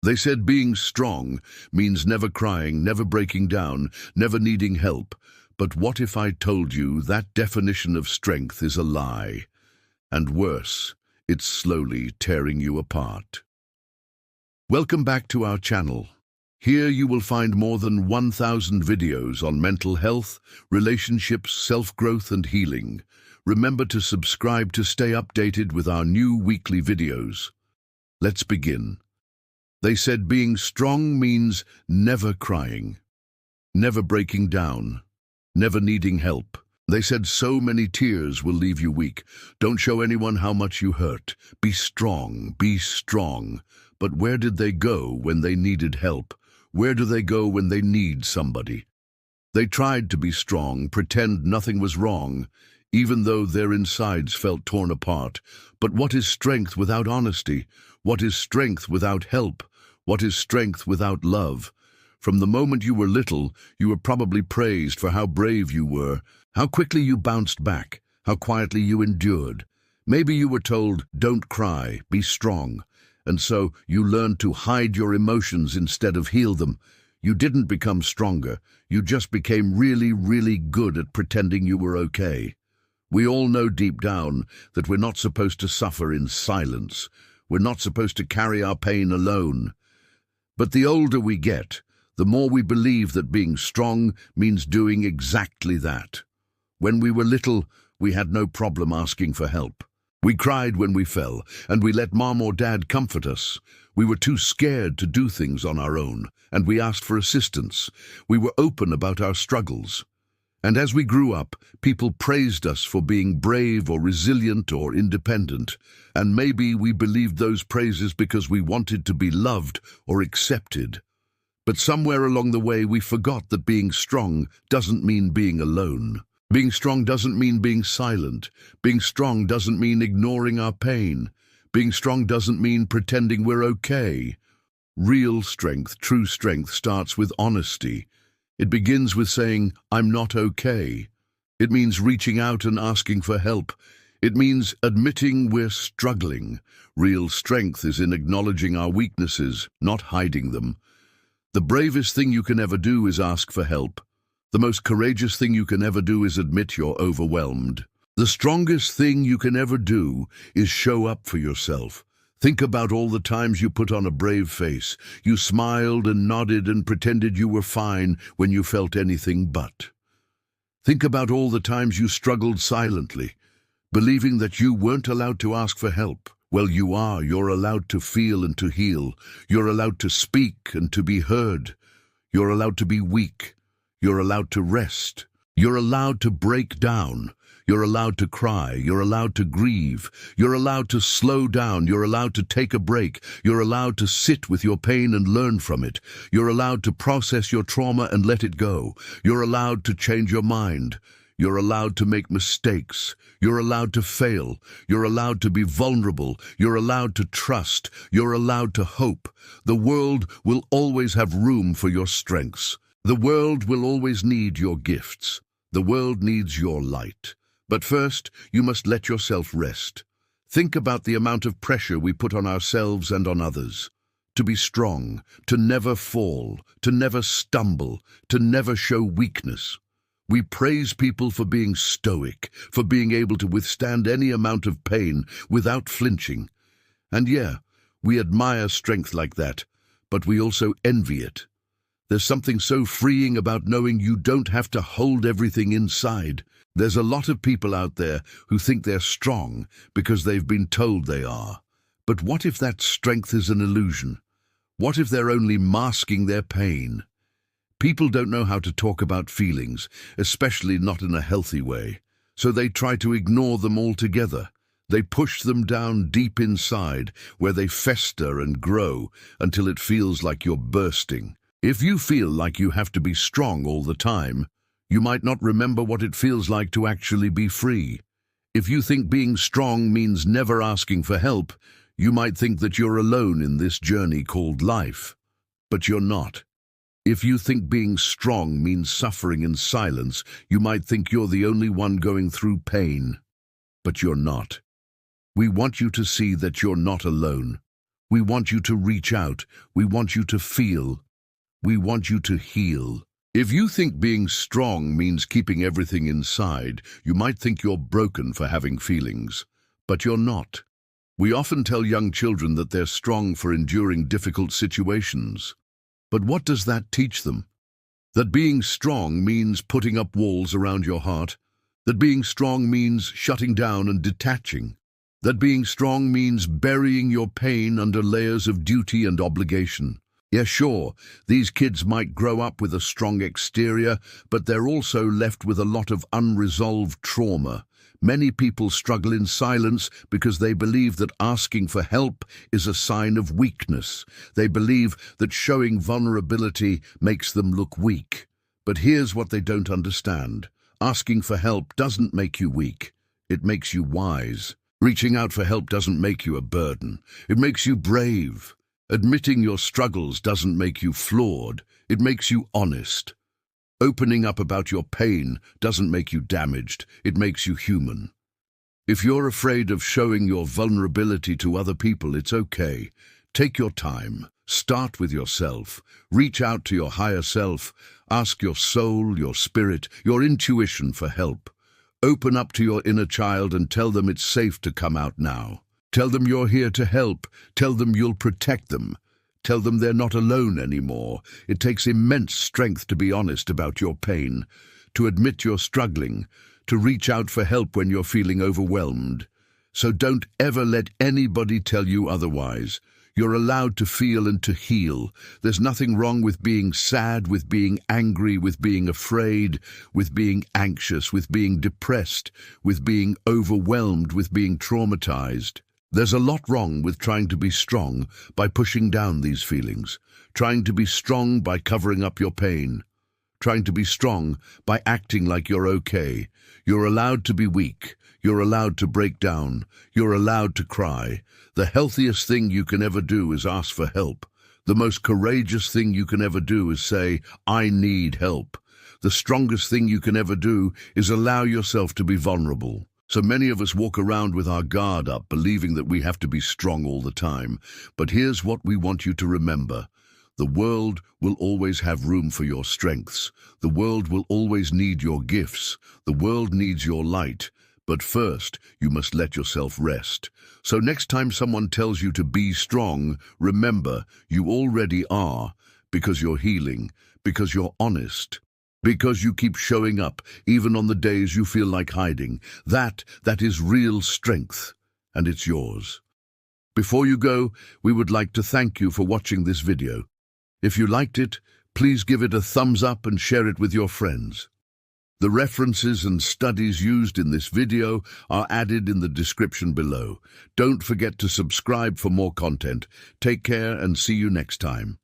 They said being strong means never crying, never breaking down, never needing help. But what if I told you that definition of strength is a lie? And worse, it's slowly tearing you apart. Welcome back to our channel. Here you will find more than 1,000 videos on mental health, relationships, self-growth and healing. Remember to subscribe to stay updated with our new weekly videos. Let's begin. They said being strong means never crying, never breaking down, never needing help. They said so many tears will leave you weak. Don't show anyone how much you hurt. Be strong, be strong. But where did they go when they needed help? Where do they go when they need somebody? They tried to be strong, pretend nothing was wrong, even though their insides felt torn apart. But what is strength without honesty? What is strength without help? What is strength without love? From the moment you were little, you were probably praised for how brave you were, how quickly you bounced back, how quietly you endured. Maybe you were told, don't cry, be strong. And so you learned to hide your emotions instead of heal them. You didn't become stronger. You just became really, really good at pretending you were okay. We all know deep down that we're not supposed to suffer in silence. We're not supposed to carry our pain alone. But the older we get, the more we believe that being strong means doing exactly that. When we were little, we had no problem asking for help. We cried when we fell, and we let mom or dad comfort us. We were too scared to do things on our own, and we asked for assistance. We were open about our struggles. And as we grew up, people praised us for being brave or resilient or independent. And maybe we believed those praises because we wanted to be loved or accepted. But somewhere along the way, we forgot that being strong doesn't mean being alone. Being strong doesn't mean being silent. Being strong doesn't mean ignoring our pain. Being strong doesn't mean pretending we're okay. Real strength, true strength, starts with honesty. It begins with saying, I'm not okay. It means reaching out and asking for help. It means admitting we're struggling. Real strength is in acknowledging our weaknesses, not hiding them. The bravest thing you can ever do is ask for help. The most courageous thing you can ever do is admit you're overwhelmed. The strongest thing you can ever do is show up for yourself. Think about all the times you put on a brave face. You smiled and nodded and pretended you were fine when you felt anything but. Think about all the times you struggled silently, believing that you weren't allowed to ask for help. Well, you are. You're allowed to feel and to heal. You're allowed to speak and to be heard. You're allowed to be weak. You're allowed to rest. You're allowed to break down. You're allowed to cry. You're allowed to grieve. You're allowed to slow down. You're allowed to take a break. You're allowed to sit with your pain and learn from it. You're allowed to process your trauma and let it go. You're allowed to change your mind. You're allowed to make mistakes. You're allowed to fail. You're allowed to be vulnerable. You're allowed to trust. You're allowed to hope. The world will always have room for your strengths. The world will always need your gifts. The world needs your light. But first, you must let yourself rest. Think about the amount of pressure we put on ourselves and on others. To be strong, to never fall, to never stumble, to never show weakness. We praise people for being stoic, for being able to withstand any amount of pain without flinching. And yeah, we admire strength like that, but we also envy it. There's something so freeing about knowing you don't have to hold everything inside. There's a lot of people out there who think they're strong because they've been told they are. But what if that strength is an illusion? What if they're only masking their pain? People don't know how to talk about feelings, especially not in a healthy way. So they try to ignore them altogether. They push them down deep inside, where they fester and grow until it feels like you're bursting. If you feel like you have to be strong all the time, you might not remember what it feels like to actually be free. If you think being strong means never asking for help, you might think that you're alone in this journey called life. But you're not. If you think being strong means suffering in silence, you might think you're the only one going through pain. But you're not. We want you to see that you're not alone. We want you to reach out. We want you to feel. We want you to heal. If you think being strong means keeping everything inside, you might think you're broken for having feelings. But you're not. We often tell young children that they're strong for enduring difficult situations. But what does that teach them? That being strong means putting up walls around your heart. That being strong means shutting down and detaching. That being strong means burying your pain under layers of duty and obligation. Yeah, sure, these kids might grow up with a strong exterior, but they're also left with a lot of unresolved trauma. Many people struggle in silence because they believe that asking for help is a sign of weakness. They believe that showing vulnerability makes them look weak. But here's what they don't understand. Asking for help doesn't make you weak. It makes you wise. Reaching out for help doesn't make you a burden. It makes you brave. Admitting your struggles doesn't make you flawed. It makes you honest. Opening up about your pain doesn't make you damaged. It makes you human. If you're afraid of showing your vulnerability to other people, it's okay. Take your time. Start with yourself. Reach out to your higher self. Ask your soul, your spirit, your intuition for help. Open up to your inner child and tell them it's safe to come out now. Tell them you're here to help. Tell them you'll protect them. Tell them they're not alone anymore. It takes immense strength to be honest about your pain, to admit you're struggling, to reach out for help when you're feeling overwhelmed. So don't ever let anybody tell you otherwise. You're allowed to feel and to heal. There's nothing wrong with being sad, with being angry, with being afraid, with being anxious, with being depressed, with being overwhelmed, with being traumatized. There's a lot wrong with trying to be strong by pushing down these feelings, trying to be strong by covering up your pain, trying to be strong by acting like you're okay. You're allowed to be weak. You're allowed to break down. You're allowed to cry. The healthiest thing you can ever do is ask for help. The most courageous thing you can ever do is say, I need help. The strongest thing you can ever do is allow yourself to be vulnerable. So many of us walk around with our guard up, believing that we have to be strong all the time. But here's what we want you to remember. The world will always have room for your strengths. The world will always need your gifts. The world needs your light. But first, you must let yourself rest. So next time someone tells you to be strong, remember, you already are, because you're healing, because you're honest. Because you keep showing up, even on the days you feel like hiding. That is real strength, and it's yours. Before you go, we would like to thank you for watching this video. If you liked it, please give it a thumbs up and share it with your friends. The references and studies used in this video are added in the description below. Don't forget to subscribe for more content. Take care and see you next time.